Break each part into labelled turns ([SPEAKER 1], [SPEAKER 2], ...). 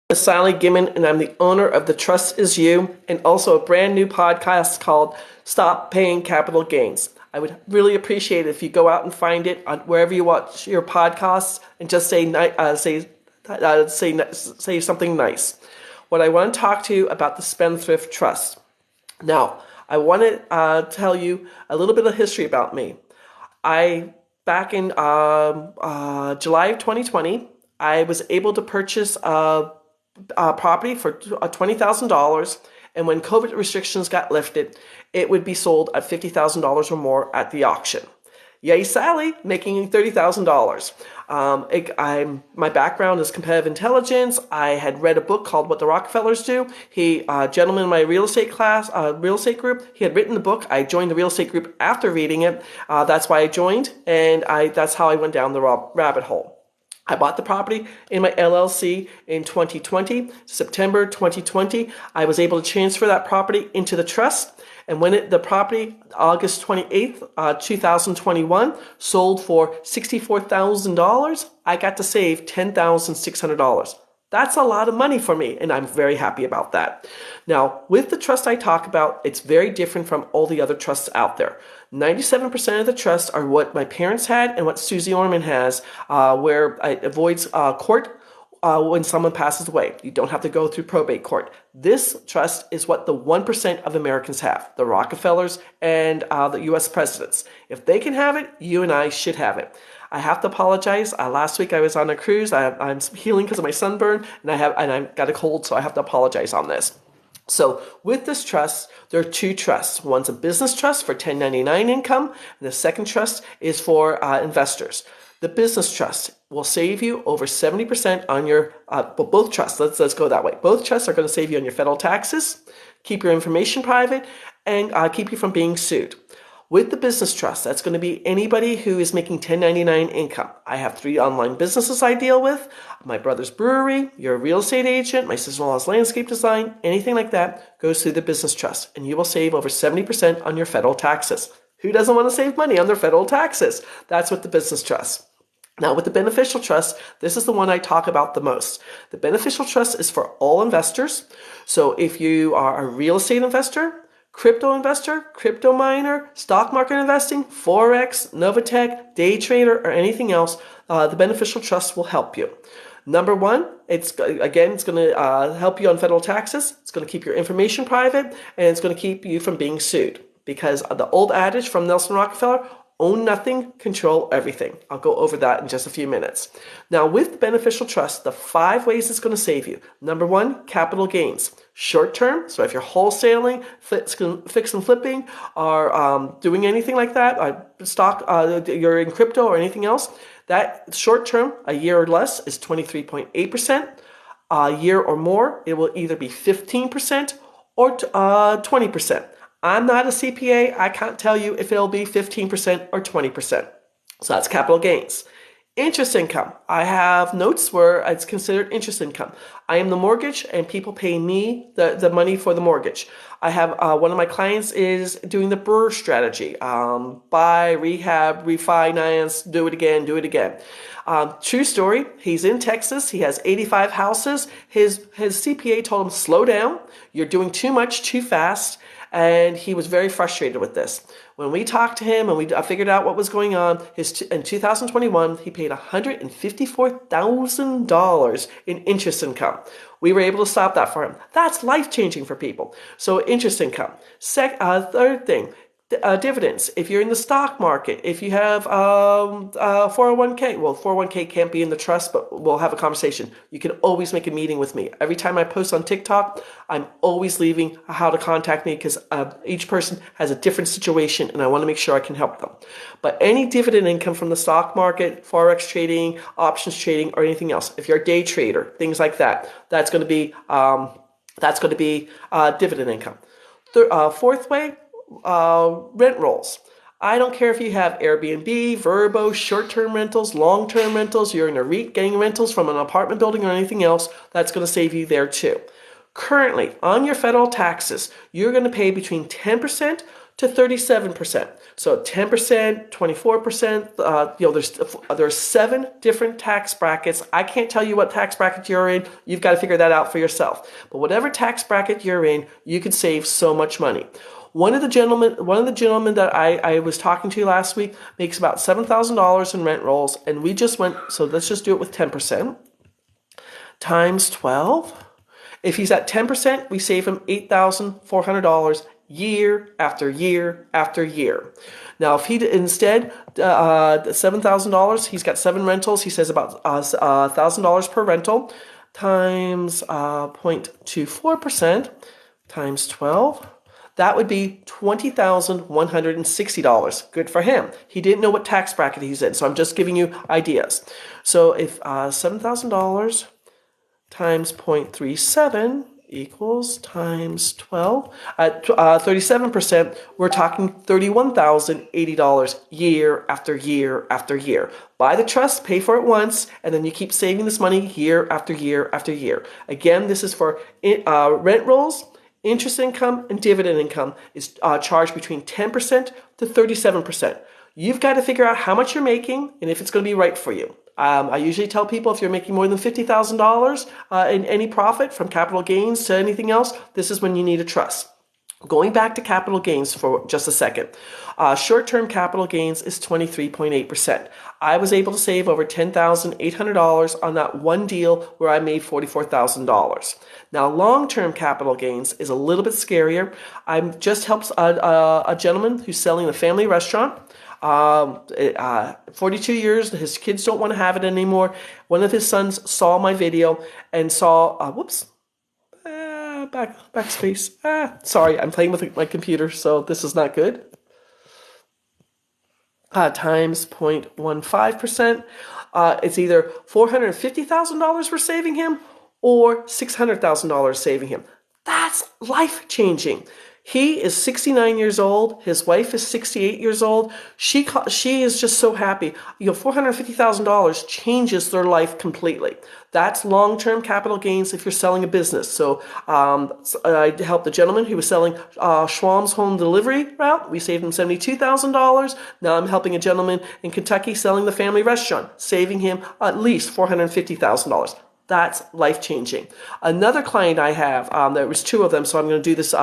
[SPEAKER 1] is Sally Gimmon, and I'm the owner of The Trust Is You, and also a brand new podcast called Stop Paying Capital Gains. I would really appreciate it if you go out and find it on wherever you watch your podcasts and just say something nice. What I want to talk to you about the Spendthrift Trust. Now, I want to tell you a little bit of history about me. Back in July of 2020, I was able to purchase a property for $20,000, and when COVID restrictions got lifted, it would be sold at $50,000 or more at the auction. Yay, Sally, making $30,000. My background is competitive intelligence. I had read a book called What the Rockerfellers Do. A gentleman in my real estate group, he had written the book. I joined the real estate group after reading it. That's why I joined, and that's how I went down the rabbit hole. I bought the property in my LLC in 2020, September 2020. I was able to transfer that property into the trust. And when the property, August 28th, 2021, sold for $64,000, I got to save $10,600. That's a lot of money for me, and I'm very happy about that. Now, with the trust I talk about, it's very different from all the other trusts out there. 97% of the trusts are what my parents had and what Susie Orman has, where it avoids court when someone passes away. You don't have to go through probate court. This trust is what the 1% of Americans have, the Rockefellers and the U.S. presidents. If they can have it, you and I should have it. I have to apologize. Last week I was on a cruise. I'm healing because of my sunburn, and I got a cold, so I have to apologize on this. So with this trust, there are two trusts. One's a business trust for 1099 income, and the second trust is for investors. The business trust will save you over 70% on your, both trusts, let's go that way. Both trusts are going to save you on your federal taxes, keep your information private, and keep you from being sued. With the business trust, that's going to be anybody who is making 1099 income. I have 3 online businesses I deal with. My brother's brewery, your real estate agent, my sister-in-law's landscape design, anything like that goes through the business trust, and you will save over 70% on your federal taxes. Who doesn't want to save money on their federal taxes? That's with the business trust. Now, with the beneficial trust, this is the one I talk about the most. The beneficial trust is for all investors. So if you are a real estate investor, crypto miner, stock market investing, FOREX, Novatech, day trader, or anything else, the beneficial trust will help you. Number one, it's going to help you on federal taxes. It's going to keep your information private, and it's going to keep you from being sued. Because the old adage from Nelson Rockefeller, own nothing, control everything. I'll go over that in just a few minutes. Now, with beneficial trust, the 5 ways it's going to save you. Number 1, capital gains. Short term, so if you're wholesaling, fix and flipping, or doing anything like that, you're in crypto or anything else, that short term, a year or less, is 23.8%. A year or more, it will either be 15% or 20%. I'm not a CPA. I can't tell you if it'll be 15% or 20%. So that's capital gains. Interest income. I have notes where it's considered interest income. I am the mortgage, and people pay me the money for the mortgage. I have one of my clients is doing the BRRRR strategy. Buy, rehab, refinance, do it again. True story. He's in Texas. He has 85 houses. His CPA told him, slow down. You're doing too much too fast. And he was very frustrated with this. When we talked to him and we figured out what was going on, in 2021, he paid $154,000 in interest income. We were able to stop that for him. That's life-changing for people. So interest income. Third thing, dividends. If you're in the stock market, if you have 401k, well, 401k can't be in the trust, but we'll have a conversation. You can always make a meeting with me. Every time I post on TikTok, I'm always leaving how to contact me because each person has a different situation, and I want to make sure I can help them. But any dividend income from the stock market, FOREX trading, options trading, or anything else, if you're a day trader, things like that, that's going to be dividend income. Fourth way, rent rolls. I don't care if you have Airbnb, Vrbo, short-term rentals, long-term rentals, you're in a REIT getting rentals from an apartment building or anything else, that's going to save you there too. Currently, on your federal taxes, you're going to pay between 10% to 37%. So 10%, 24%, there's 7 different tax brackets. I can't tell you what tax bracket you're in. You've got to figure that out for yourself. But whatever tax bracket you're in, you can save so much money. One of the gentlemen that I was talking to last week makes about $7,000 in rent rolls, and we just went, so let's just do it with 10%, times 12. If he's at 10%, we save him $8,400 year after year after year. Now, if he instead, $7,000, he's got 7 rentals, he says about $1,000 per rental, times 0.24%, times 12. That would be $20,160. Good for him. He didn't know what tax bracket he's in, so I'm just giving you ideas. So if $7,000 times 0.37 equals times 12, at 37%, we're talking $31,080 year after year after year. Buy the trust, pay for it once, and then you keep saving this money year after year after year. Again, this is for rent rolls. Interest income and dividend income is charged between 10% to 37%. You've got to figure out how much you're making and if it's going to be right for you. I usually tell people if you're making more than $50,000 in any profit, from capital gains to anything else, this is when you need a trust. Going back to capital gains for just a second. Short-term capital gains is 23.8%. I was able to save over $10,800 on that one deal where I made $44,000. Now, long-term capital gains is a little bit scarier. I just helped a gentleman who's selling a family restaurant. 42 years, his kids don't want to have it anymore. One of his sons saw my video and saw, backspace. Sorry, I'm playing with my computer, so this is not good. Times 0.15%. It's either $450,000 we're saving him or $600,000 saving him. That's life-changing. He is 69 years old. His wife is 68 years old. She is just so happy. $450,000 changes their life completely. That's long-term capital gains if you're selling a business. So I helped the gentleman who was selling Schwam's home delivery route. We saved him $72,000. Now I'm helping a gentleman in Kentucky selling the family restaurant, saving him at least $450,000. That's life-changing. Another client I have, there was 2 of them, so I'm going to do this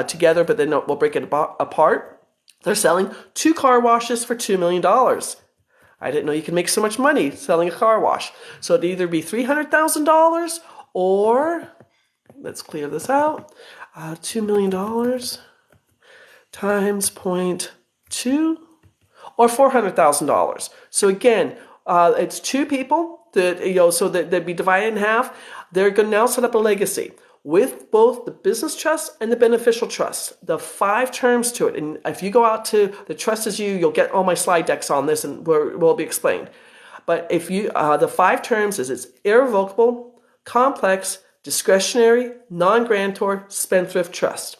[SPEAKER 1] together, but then we'll break it apart. They're selling 2 car washes for $2 million. I didn't know you could make so much money selling a car wash. So it'd either be $300,000 or, let's clear this out, $2 million times 0.2 or $400,000. So again, it's 2 people. So that they'd be divided in half. They're going to now set up a legacy with both the business trust and the beneficial trust. The 5 terms to it. And if you go out to the Trust Is You, you'll get all my slide decks on this and will be explained. But if you, the 5 terms is it's irrevocable, complex, discretionary, non-grantor, spendthrift trust.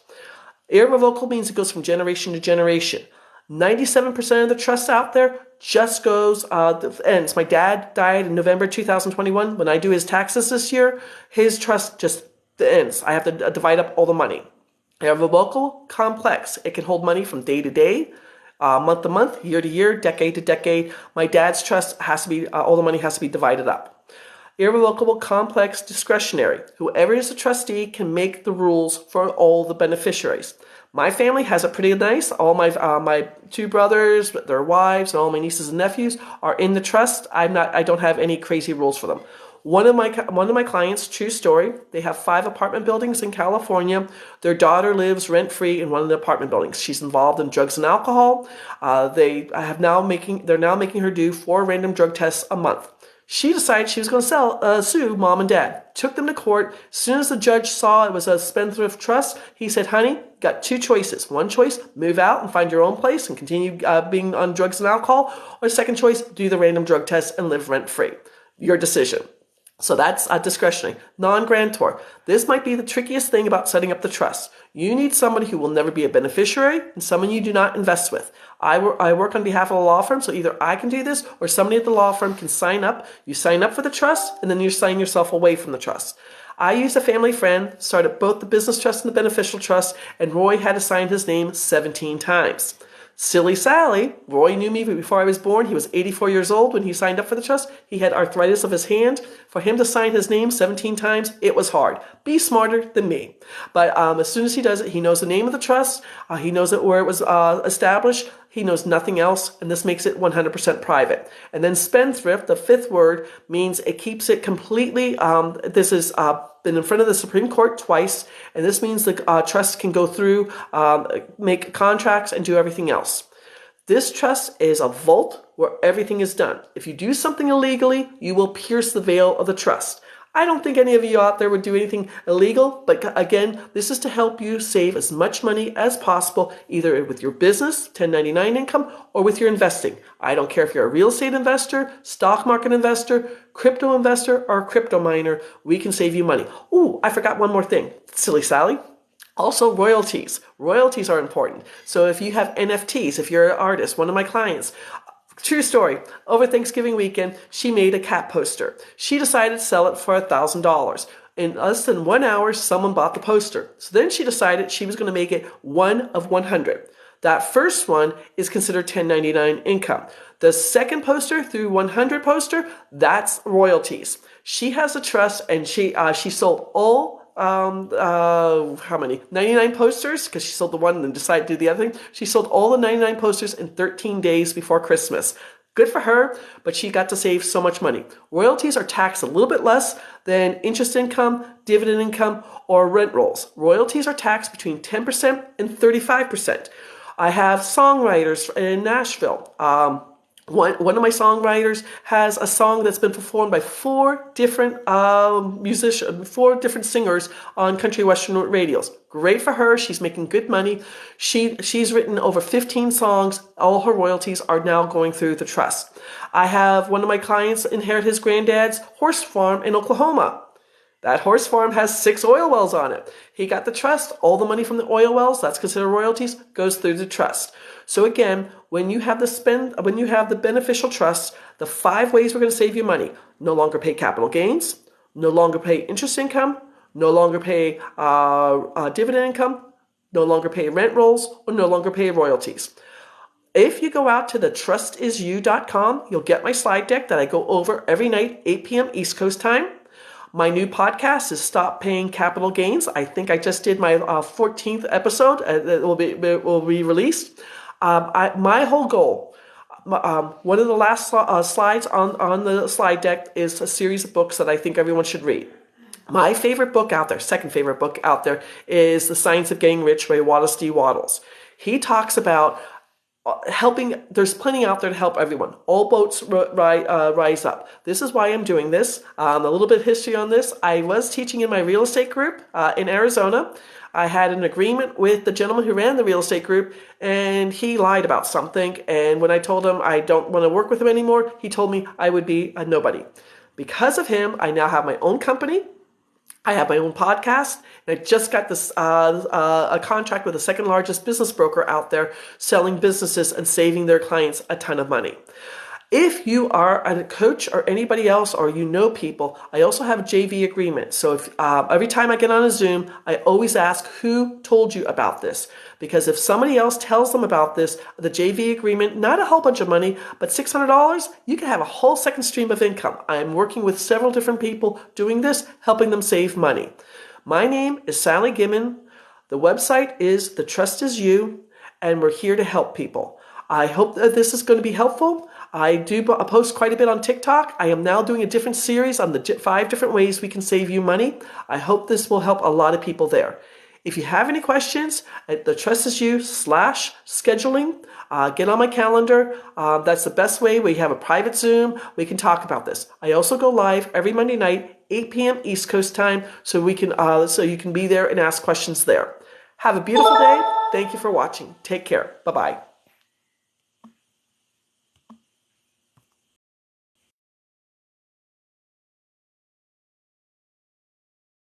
[SPEAKER 1] Irrevocable means it goes from generation to generation. 97% of the trusts out there just goes, ends. My dad died in November 2021. When I do his taxes this year, his trust just ends. I have to divide up all the money. Irrevocable, complex. It can hold money from day to day, month to month, year to year, decade to decade. My dad's trust has to be, all the money has to be divided up. Irrevocable, complex, discretionary. Whoever is the trustee can make the rules for all the beneficiaries. My family has it pretty nice. All my 2 brothers, their wives, and all my nieces and nephews are in the trust. I don't have any crazy rules for them. One of my clients, true story, they have 5 apartment buildings in California. Their daughter lives rent-free in one of the apartment buildings. She's involved in drugs and alcohol. They're now making her do 4 random drug tests a month. She decided she was going to sue mom and dad. Took them to court. As soon as the judge saw it was a spendthrift trust, he said, honey, got 2 choices. One choice, move out and find your own place and continue being on drugs and alcohol. Or second choice, do the random drug test and live rent-free. Your decision. So that's discretionary. Non-grantor. This might be the trickiest thing about setting up the trust. You need somebody who will never be a beneficiary and someone you do not invest with. I work on behalf of a law firm, so either I can do this or somebody at the law firm can sign up. You sign up for the trust and then you sign yourself away from the trust. I used a family friend, started both the business trust and the beneficial trust, and Roy had to sign his name 17 times. Silly Sally, Roy knew me before I was born. He was 84 years old when he signed up for the trust. He had arthritis of his hand. For him to sign his name 17 times, it was hard. Be smarter than me. But as soon as he does it, he knows the name of the trust. He knows where it was established. He knows nothing else, and this makes it 100% private. And then spendthrift, the fifth word, means it keeps it completely, this is been in front of the Supreme Court twice, and this means the trust can go through, make contracts, and do everything else. This trust is a vault where everything is done. If you do something illegally, you will pierce the veil of the trust. I don't think any of you out there would do anything illegal, but again, this is to help you save as much money as possible, either with your business, 1099 income, or with your investing. I don't care if you're a real estate investor, stock market investor, crypto investor, or crypto miner, we can save you money. Ooh, I forgot one more thing. Silly Sally. Also, royalties. Royalties are important. So if you have NFTs, if you're an artist, one of my clients, true story. Over Thanksgiving weekend, she made a cat poster. She decided to sell it for $1,000. In less than 1 hour, someone bought the poster. So then she decided she was going to make it 1 of 100. That first one is considered 1099 income. The second poster through 100 poster, that's royalties. She has a trust, and she sold all how many? 99 posters, because she sold the one and then decided to do the other thing. She sold all the 99 posters in 13 days before Christmas. Good for her, but she got to save so much money. Royalties are taxed a little bit less than interest income, dividend income, or rent rolls. Royalties are taxed between 10% and 35%. I have songwriters in Nashville. One of my songwriters has a song that's been performed by 4 different musicians, 4 different singers on country western radios. Great for her. She's making good money. She's written over 15 songs. All her royalties are now going through the trust. I have one of my clients inherit his granddad's horse farm in Oklahoma. That horse farm has 6 oil wells on it. He got the trust. All the money from the oil wells, that's considered royalties, goes through the trust. So again, when you have the beneficial trust, the 5 ways we're going to save you money: no longer pay capital gains, no longer pay interest income, no longer pay dividend income, no longer pay rent rolls, or no longer pay royalties. If you go out to the trustisyou.com, you'll get my slide deck that I go over every night, 8 p.m. East Coast time. My new podcast is Stop Paying Capital Gains. I think I just did my 14th episode. It will be released. My whole goal, one of the last slides on the slide deck is a series of books that I think everyone should read. My favorite book out there, second favorite book out there, is The Science of Getting Rich by Wallace D. Wattles. He talks about helping. There's plenty out there to help everyone. All boats rise up. This is why I'm doing this. A little bit of history on this. I was teaching in my real estate group in Arizona. I had an agreement with the gentleman who ran the real estate group, and he lied about something. And when I told him I don't want to work with him anymore, he told me I would be a nobody. Because of him, I now have my own company. I have my own podcast, and I just got this a contract with the second largest business broker out there, selling businesses and saving their clients a ton of money. If you are a coach or anybody else, or you know people, I also have a JV agreement. So if every time I get on a Zoom, I always ask who told you about this. Because if somebody else tells them about this, the JV agreement, not a whole bunch of money, but $600, you can have a whole second stream of income. I'm working with several different people doing this, helping them save money. My name is Sally Gimmon. The website is The Trust Is You, and we're here to help people. I hope that this is going to be helpful. I do post quite a bit on TikTok. I am now doing a different series on the 5 different ways we can save you money. I hope this will help a lot of people there. If you have any questions, at the Trust Is You /scheduling, get on my calendar. That's the best way. We have a private Zoom. We can talk about this. I also go live every Monday night, 8 p.m. East Coast time, so you can be there and ask questions there. Have a beautiful day. Thank you for watching. Take care. Bye-bye.